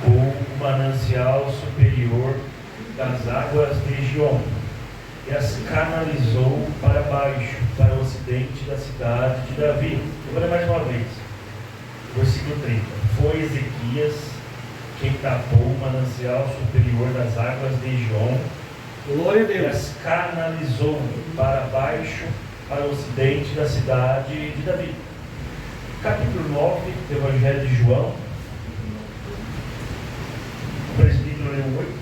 o manancial superior das águas de Gion, e as canalizou para baixo, para o ocidente da cidade de Davi. Eu vou ler mais uma vez, versículo 30. Foi Ezequias quem tapou o manancial superior das águas de Gion, Glória a e Deus. as canalizou para baixo, para o ocidente da cidade de Davi. Capítulo 9 do Evangelho de João, o presbítero leu 8,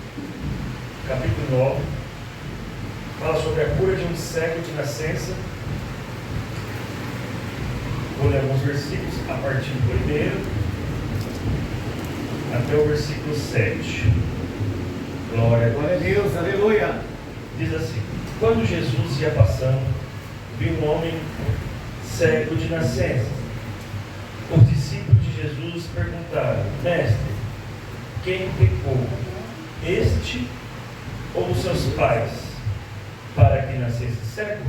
capítulo 9, fala sobre a cura de um cego de nascença. Vou ler alguns versículos a partir do primeiro até o versículo 7. Glória a Deus. Aleluia. Diz assim: quando Jesus ia passando, viu um homem cego de nascença. Os discípulos de Jesus perguntaram: Mestre, quem pecou, este ou os seus pais, para que nascesse cego?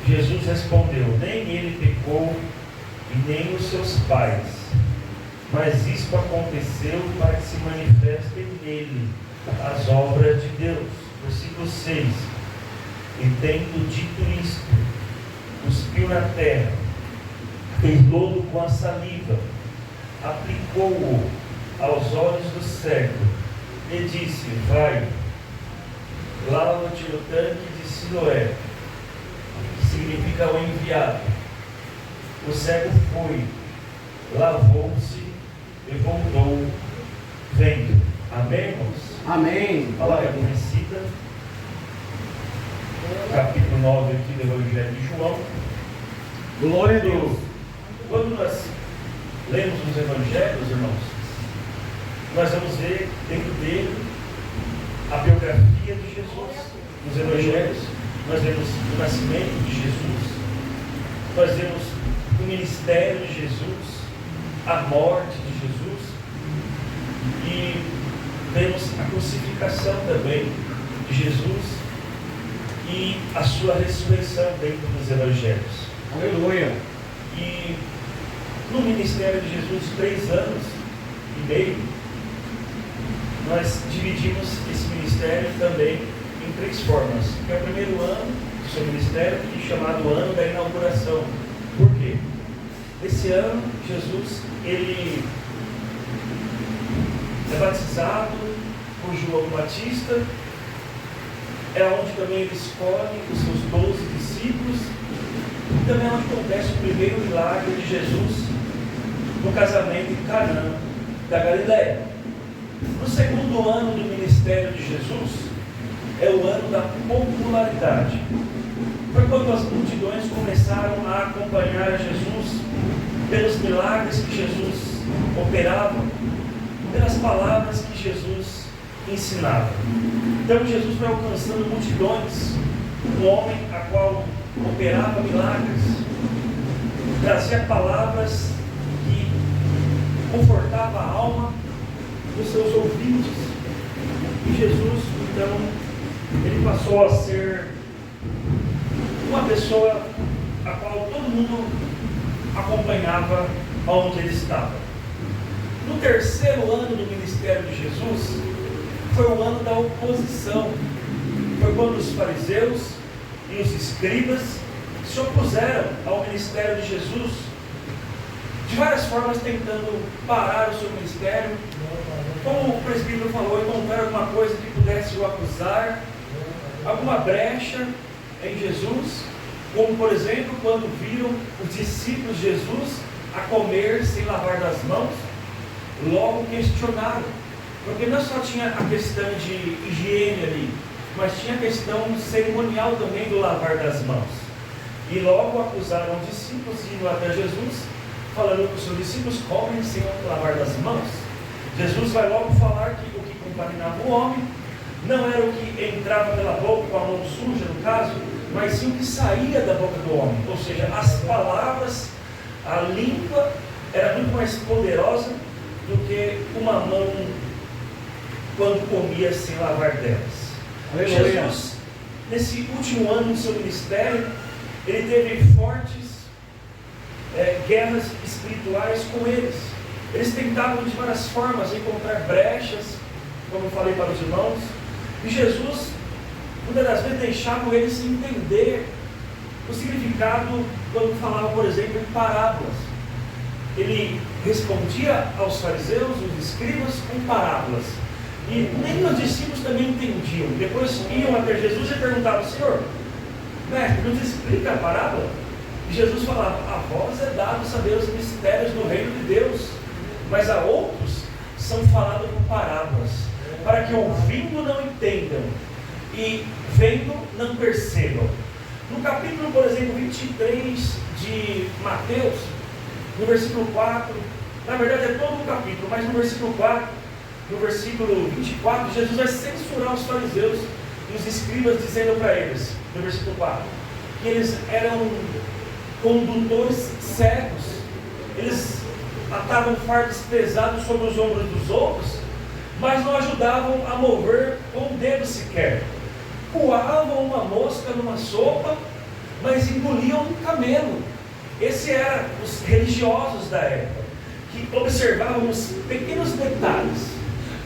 Jesus respondeu: nem ele pecou e nem os seus pais, mas isto aconteceu para que se manifestem nele as obras de Deus. Versículo 6. E tendo dito isto, cuspiu na terra, fez lodo com a saliva, aplicou-o aos olhos do cego e disse: vai, lava-te no tanque de Siloé, que significa o enviado. O cego foi, lavou-se e voltou vendo. Amém, irmãos? Amém. Palavra conhecida, capítulo 9 aqui do Evangelho de João. Glória a Deus. Quando nós lemos os Evangelhos, irmãos, nós vamos ver dentro dele a biografia de Jesus. Nos Evangelhos, nós vemos o nascimento de Jesus, nós vemos o ministério de Jesus, a morte de Jesus, e vemos a crucificação também de Jesus e a sua ressurreição dentro dos Evangelhos. Aleluia. E no ministério de Jesus, 3 anos e meio, nós dividimos esse ministério também em 3 formas. Que é o primeiro ano do seu ministério, que é chamado ano da inauguração. Por quê? Esse ano, Jesus, ele é batizado por João Batista, é onde também ele escolhe os seus 12 discípulos, e também é onde acontece o primeiro milagre de Jesus no casamento em Canaã da Galileia. No segundo ano do ministério de Jesus, é o ano da popularidade. Foi quando as multidões começaram a acompanhar Jesus pelos milagres que Jesus operava, pelas palavras que Jesus ensinava. Então Jesus foi alcançando multidões, um homem a qual operava milagres, trazia palavras que confortava a alma dos seus ouvintes. E Jesus, então, ele passou a ser uma pessoa a qual todo mundo acompanhava onde ele estava. No terceiro ano do ministério de Jesus, foi o ano da oposição. Foi quando os fariseus e os escribas se opuseram ao ministério de Jesus, de várias formas tentando parar o seu ministério. Como o presbítero falou, encontrar alguma coisa que pudesse o acusar, alguma brecha em Jesus, como por exemplo, quando viram os discípulos de Jesus a comer sem lavar das mãos, logo questionaram, porque não só tinha a questão de higiene ali, mas tinha a questão cerimonial também do lavar das mãos. E logo acusaram os discípulos, indo até Jesus, falando que os seus discípulos comem sem lavar das mãos. Jesus vai logo falar que o que contaminava o homem não era o que entrava pela boca, com a mão suja no caso, mas sim o que saía da boca do homem. Ou seja, as palavras, a língua era muito mais poderosa do que uma mão quando comia sem lavar delas. Aleluia. Jesus, nesse último ano do seu ministério, ele teve fortes guerras espirituais com eles. Eles tentavam de várias formas encontrar brechas, como eu falei para os irmãos, e Jesus, muitas das vezes, deixava eles entender o significado quando falava, por exemplo, em parábolas. Ele respondia aos fariseus, os escribas, com parábolas. E nem os discípulos também entendiam. Depois iam até Jesus e perguntavam: Senhor, mestre, nos explica a parábola? E Jesus falava: a vós é dado saber os mistérios do reino de Deus, mas a outros são falados com parábolas, para que ouvindo não entendam e vendo não percebam. No capítulo, por exemplo, 23 de Mateus, no versículo 4, na verdade é todo o capítulo, mas no versículo 4, no versículo 24, Jesus vai censurar os fariseus e os escribas, dizendo para eles, no versículo 4, que eles eram condutores cegos, eles atavam fardos pesados sobre os ombros dos outros, mas não ajudavam a mover com o dedo sequer. Coavam uma mosca numa sopa, mas engoliam um camelo. Esses eram os religiosos da época, que observavam os pequenos detalhes,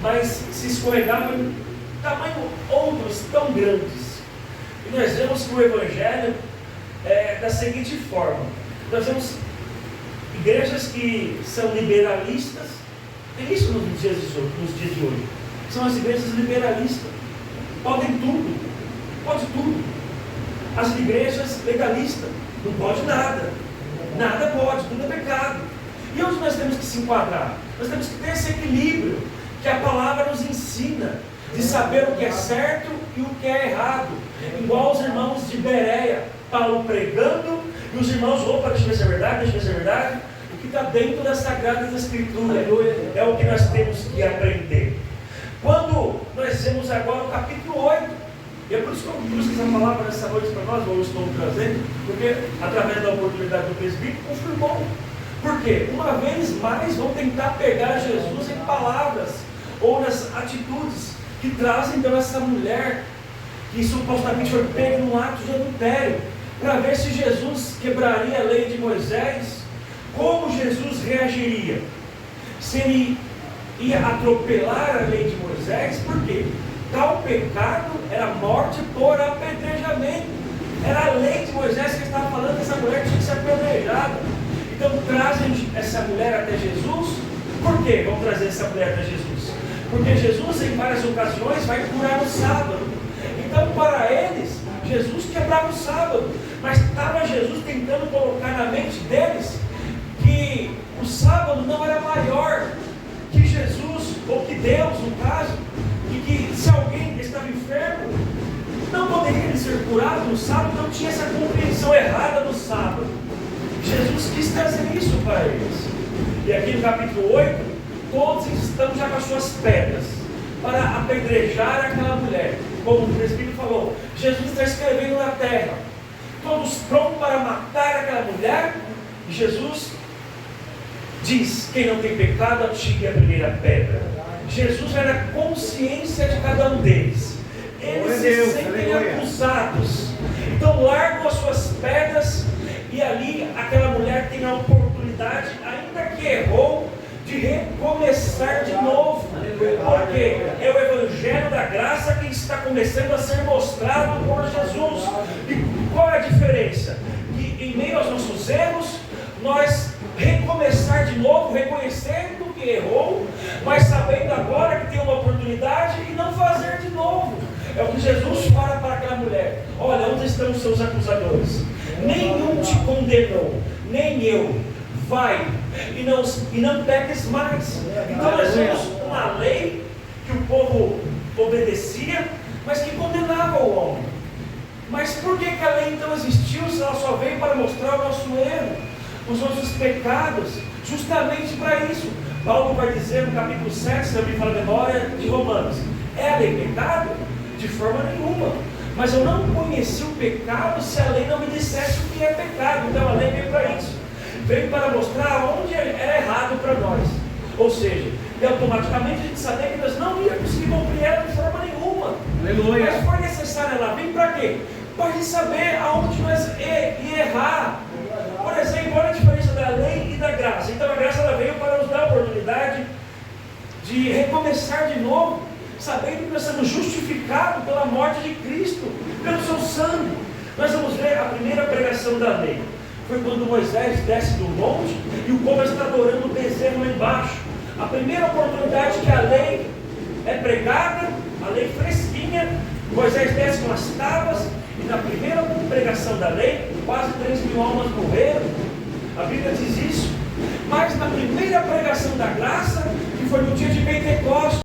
mas se escorregavam em tamanho outros tão grandes. E nós vemos que o Evangelho é da seguinte forma: nós vemos igrejas que são liberalistas, tem isso nos dias de hoje, são as igrejas liberalistas, podem tudo, pode tudo. As igrejas legalistas, não pode nada, nada pode, tudo é pecado. E onde nós temos que se enquadrar? Nós temos que ter esse equilíbrio que a palavra nos ensina, de saber o que é certo e o que é errado. Igual os irmãos de Bereia, Paulo pregando, e os irmãos: opa, deixa eu ver se é verdade, deixa eu ver se é verdade. O que está dentro das Sagradas Escrituras é o que nós temos que aprender. Quando nós vemos agora o capítulo 8, e é por isso que eu trouxe essa palavra nessa noite para nós, ou eu estou trazendo, porque através da oportunidade do presbítero confirmou. Porque uma vez mais vão tentar pegar Jesus em palavras ou nas atitudes que trazem então essa mulher que supostamente foi pega num ato de adultério, para ver se Jesus quebraria a lei de Moisés. Como Jesus reagiria? Se ele ia atropelar a lei de Moisés, por quê? Tal pecado era morte por apedrejamento. Era a lei de Moisés que estava falando que essa mulher tinha que ser apedrejada. Então trazem essa mulher até Jesus. Por que vão trazer essa mulher até Jesus? Porque Jesus em várias ocasiões vai curar no sábado. Então para eles, Jesus quebrava o sábado. Mas estava Jesus tentando colocar na mente deles que o sábado não era maior que Jesus, ou que Deus no caso, e que se alguém estava enfermo, não poderia ser curado no sábado. Não tinha essa compreensão errada do sábado. Jesus quis trazer isso para eles. E aqui no capítulo 8, todos estão já com as suas pedras para apedrejar aquela mulher. Como o presbítero falou, Jesus está escrevendo na terra, todos prontos para matar aquela mulher. E Jesus diz: quem não tem pecado, atire a primeira pedra. Jesus vai na consciência de cada um deles. Eles se sentem acusados. Então largam as suas pedras, e ali aquela mulher tem a oportunidade, ainda que errou, de recomeçar de novo. Porque é o Evangelho da Graça que está começando a ser mostrado por Jesus. E qual é a diferença? Que em meio aos nossos erros, nós recomeçar de novo, reconhecendo que errou, mas sabendo agora que tem uma oportunidade e não fazer de novo. É o que Jesus fala para aquela mulher: olha, onde estão os seus acusadores? Nenhum te condenou, nem eu. Vai e não peques mais. Então nós temos uma lei que o povo obedecia, mas que condenava o homem. Mas por que a lei então existiu, se ela só veio para mostrar o nosso erro, os nossos pecados? Justamente para isso. Paulo vai dizer no capítulo 7, se eu me falo a memória, de Romanos: é a lei pecado? De forma nenhuma. Mas eu não conheci o pecado se a lei não me dissesse o que é pecado. Então a lei veio para isso, veio para mostrar onde era errado para nós. Ou seja, e automaticamente a gente sabia que nós não íamos conseguir cumprir ela de forma nenhuma. Aleluia. Mas foi necessário ela vir para quê? Para a gente saber aonde nós ia errar. Por exemplo, olha a diferença da lei e da graça. Então a graça ela veio para nos dar a oportunidade de recomeçar de novo, sabendo que nós somos justificados pela morte de Cristo, pelo seu sangue. Nós vamos ver a primeira pregação da lei. Foi quando Moisés desce do monte e o povo está adorando o bezerro lá embaixo. A primeira oportunidade que a lei é pregada, a lei fresquinha, Moisés desce com as tábuas, e na primeira pregação da lei, quase 3.000 almas morreram. A Bíblia diz isso. Mas na primeira pregação da graça, que foi no dia de Pentecostes,